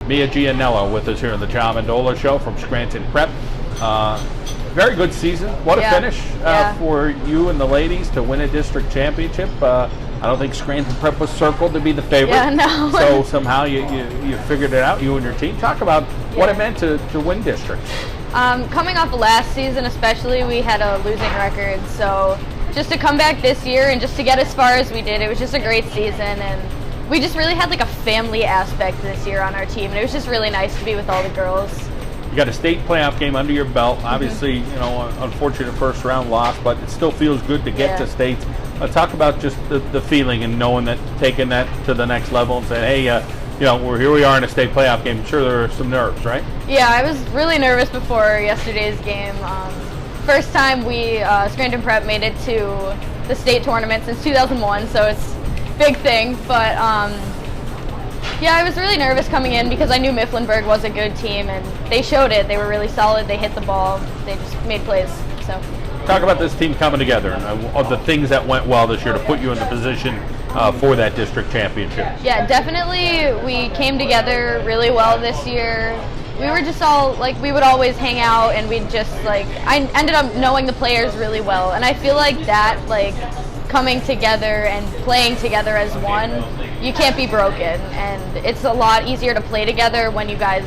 Mia Gianello with us here on the Mendola show from Scranton Prep. Very good season. What a finish for you and the ladies to win a district championship. I don't think Scranton Prep was circled to be the favorite. Yeah, no. So somehow you figured it out, you and your team. Talk about what it meant to win districts. Coming off of last season especially, we had a losing record. So just to come back this year and just to get as far as we did, it was just a great season. And we just really had like a family aspect this year on our team. And it was just really nice to be with all the girls. You got a state playoff game under your belt. Obviously, you know, unfortunate first round loss, but it still feels good to get to states. Talk about just the feeling and knowing that, taking that to the next level and saying, hey, you know, here we are in a state playoff game. I'm sure there are some nerves, right? Yeah, I was really nervous before yesterday's game. First time we, Scranton Prep made it to the state tournament since 2001, so it's a big thing. But yeah, I was really nervous coming in because I knew Mifflinburg was a good team, and they showed it. They were really solid. They hit the ball. They just made plays. So talk about this team coming together and of the things that went well this year to put you in the position for that district championship. Yeah, definitely we came together really well this year. We were just all, like, we would always hang out and we'd just, like, I ended up knowing the players really well. And I feel like that, like, coming together and playing together as one, you can't be broken. And it's a lot easier to play together when you guys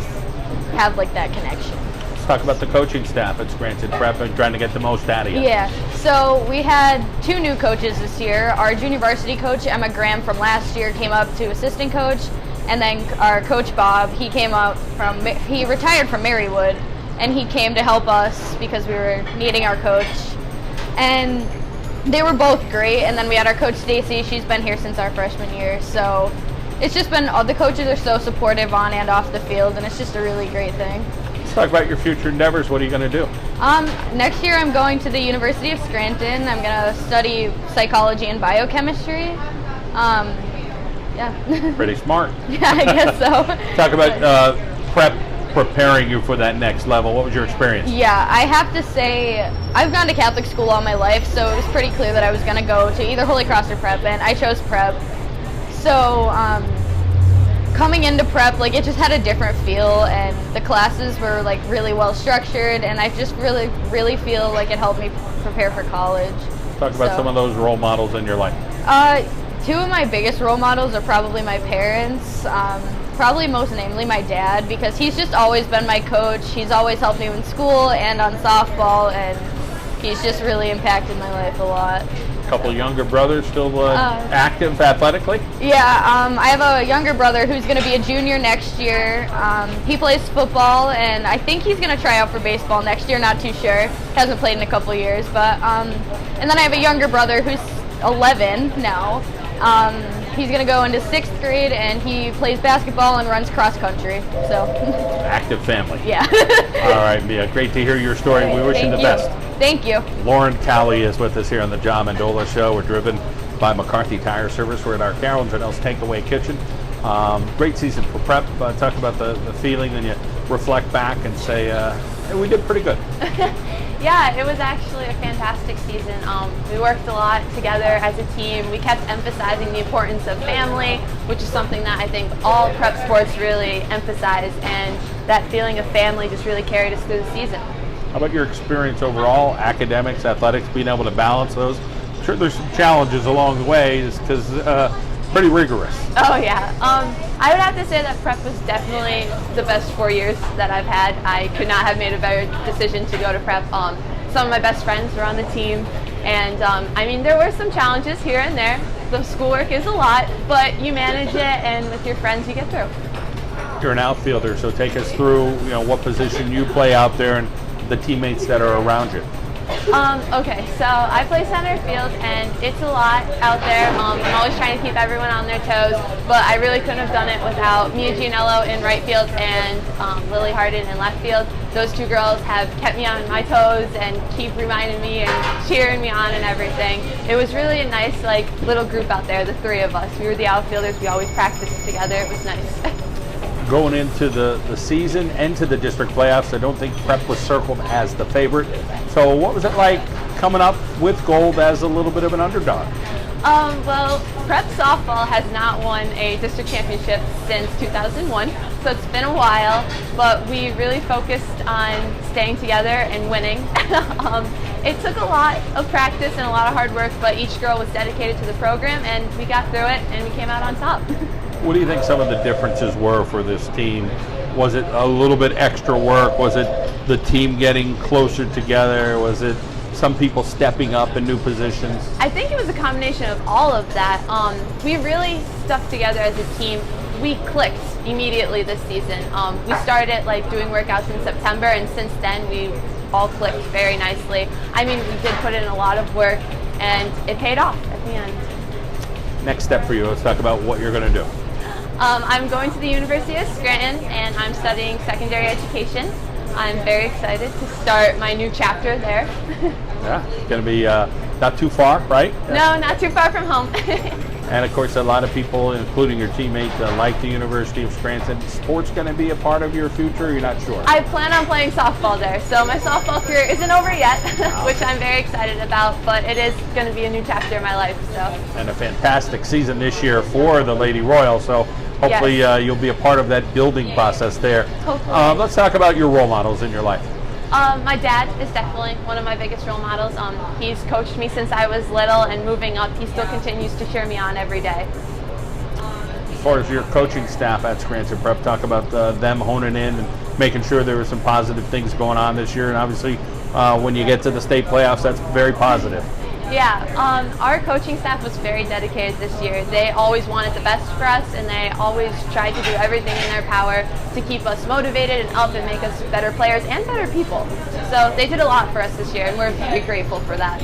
have, like, that connection. Let's talk about the coaching staff at Scranton Prep and trying to get the most out of you. Yeah, so we had 2 new coaches this year. Our junior varsity coach, Emma Graham, from last year came up to assistant coach. And then our coach, Bob, he retired from Marywood, and he came to help us because we were needing our coach. And they were both great. And then we had our coach, Stacy. She's been here since our freshman year. So it's just been, the coaches are so supportive on and off the field, and it's just a really great thing. Let's talk about your future endeavors. What are you going to do? Next year I'm going to the University of Scranton. I'm going to study psychology and biochemistry. Yeah. Pretty smart. Yeah, I guess so. Talk about prep preparing you for that next level. What was your experience? Yeah, I have to say, I've gone to Catholic school all my life, so it was pretty clear that I was going to go to either Holy Cross or prep, and I chose prep. So coming into prep, like, it just had a different feel, and the classes were, like, really well structured, and I just really feel like it helped me prepare for college. Talk about some of those role models in your life. 2 of my biggest role models are probably my parents, probably most namely my dad, because he's just always been my coach. He's always helped me in school and on softball, and he's just really impacted my life a lot. A couple younger brothers still active athletically? Yeah, I have a younger brother who's going to be a junior next year. He plays football, and I think he's going to try out for baseball next year, not too sure. Hasn't played in a couple years, but and then I have a younger brother who's 11 now. He's going to go into 6th grade, and he plays basketball and runs cross country. So active family. Yeah. All right, Mia. Great to hear your story. We wish you the best. Thank you. Lauren Cawley is with us here on the Mendola show. We're driven by McCarthy Tire Service. We're at our Carol and Janelle's Takeaway Kitchen. Great season for prep. Talk about the feeling, then you reflect back and say, hey, we did pretty good. Yeah, it was actually a fantastic season. We worked a lot together as a team. We kept emphasizing the importance of family, which is something that I think all prep sports really emphasize, and that feeling of family just really carried us through the season. How about your experience overall, academics, athletics, being able to balance those? I'm sure there's some challenges along the way because pretty rigorous. Oh yeah, I would have to say that prep was definitely the best 4 years that I've had. I could not have made a better decision to go to prep. Some of my best friends were on the team, and I mean, there were some challenges here and there. The schoolwork is a lot, but you manage it, and with your friends you get through. You're an outfielder, so take us through, you know, what position you play out there and the teammates that are around you. Okay, so I play center field, and it's a lot out there. I'm always trying to keep everyone on their toes, but I really couldn't have done it without Mia Gianello in right field and Lily Harden in left field. Those 2 girls have kept me on my toes and keep reminding me and cheering me on and everything. It was really a nice, like, little group out there, the 3 of us. We were the outfielders. We always practiced together. It was nice. Going into the season and to the district playoffs, I don't think prep was circled as the favorite. So what was it like coming up with gold as a little bit of an underdog? Well, prep softball has not won a district championship since 2001, so so it's been a while, but we really focused on staying together and winning. It took a lot of practice and a lot of hard work, but each girl was dedicated to the program, and we got through it, and we came out on top. What do you think some of the differences were for this team? Was it a little bit extra work? Was it the team getting closer together? Was it some people stepping up in new positions? I think it was a combination of all of that. We really stuck together as a team. We clicked immediately this season. We started doing workouts in September, and since then we all clicked very nicely. I mean, we did put in a lot of work, and it paid off at the end. Next step for you, let's talk about what you're going to do. I'm going to the University of Scranton, and I'm studying secondary education. I'm very excited to start my new chapter there. Yeah, it's going to be not too far, right? No, not too far from home. And of course, a lot of people, including your teammates, like the University of Scranton. Sports going to be a part of your future? You're not sure? I plan on playing softball there, so my softball career isn't over yet, which I'm very excited about, but it is going to be a new chapter in my life. So. And a fantastic season this year for the Lady Royals, so hopefully you'll be a part of that building process there. Hopefully. Let's talk about your role models in your life. My dad is definitely one of my biggest role models. He's coached me since I was little, and moving up, he still continues to cheer me on every day. As far as your coaching staff at Scranton Prep, talk about them honing in and making sure there were some positive things going on this year, and obviously when you get to the state playoffs, that's very positive. Yeah, our coaching staff was very dedicated this year. They always wanted the best for us, and they always tried to do everything in their power to keep us motivated and up and make us better players and better people. So they did a lot for us this year, and we're very grateful for that.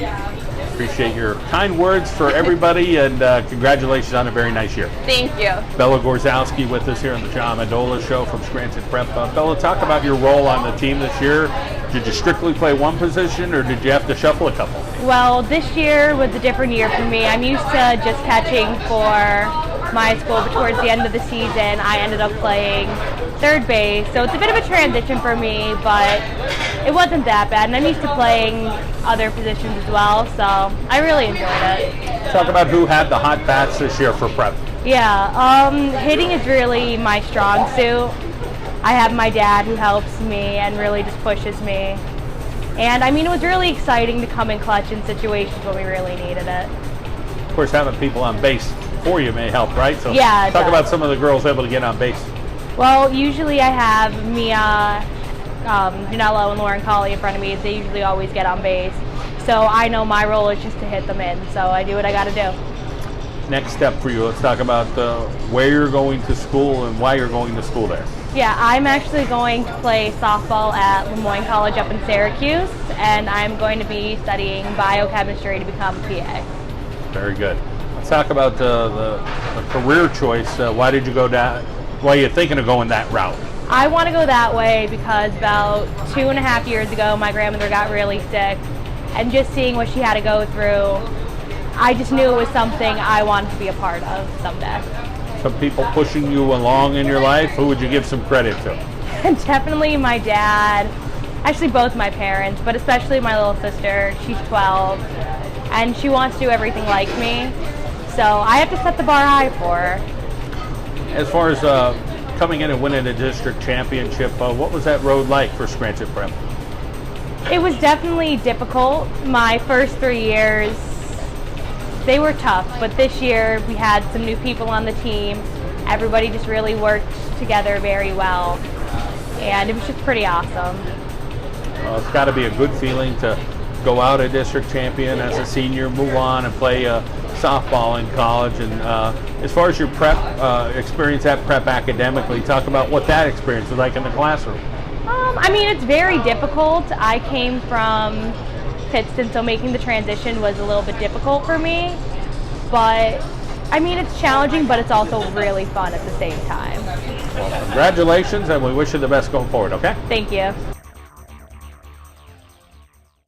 Appreciate your kind words for everybody, and congratulations on a very nice year. Thank you. Bella Gorzowski with us here on the John Mendola Show from Scranton Prep. Bella, talk about your role on the team this year. Did you strictly play one position, or did you have to shuffle a couple? Well, this year was a different year for me. I'm used to just catching for my school, but towards the end of the season, I ended up playing third base. So it's a bit of a transition for me, but it wasn't that bad. And I'm used to playing other positions as well, so I really enjoyed it. Talk about who had the hot bats this year for prep. Yeah, hitting is really my strong suit. I have my dad who helps me and really just pushes me. And I mean, it was really exciting to come in clutch in situations when we really needed it. Of course, having people on base for you may help, right? So yeah, talk about some of the girls able to get on base. Well, usually I have Mia, Gianello, and Lauren Cawley in front of me. They usually always get on base. So I know my role is just to hit them in. So I do what I got to do. Next step for you, let's talk about where you're going to school and why you're going to school there. Yeah, I'm actually going to play softball at Lemoyne College up in Syracuse, and I'm going to be studying biochemistry to become a PA. Very good. Let's talk about the career choice. Why did you go down? Why are you thinking of going that route? I want to go that way because about 2.5 years ago, my grandmother got really sick, and just seeing what she had to go through, I just knew it was something I wanted to be a part of someday. Some people pushing you along in your life, who would you give some credit to? Definitely my dad, actually both my parents, but especially my little sister. She's 12, and she wants to do everything like me, so I have to set the bar high for her. As far as coming in and winning a district championship, what was that road like for Scranton Prep? It was definitely difficult. My first 3 years, they were tough, but this year we had some new people on the team. Everybody just really worked together very well, and it was just pretty awesome. Well, it's got to be a good feeling to go out a district champion as a senior, move on and play softball in college. And as far as your prep experience at prep academically, talk about what that experience was like in the classroom. I mean, it's very difficult. I came from Pittston, so making the transition was a little bit difficult for me, but I mean, it's challenging, but it's also really fun at the same time. Well, congratulations, and we wish you the best going forward, okay? Thank you.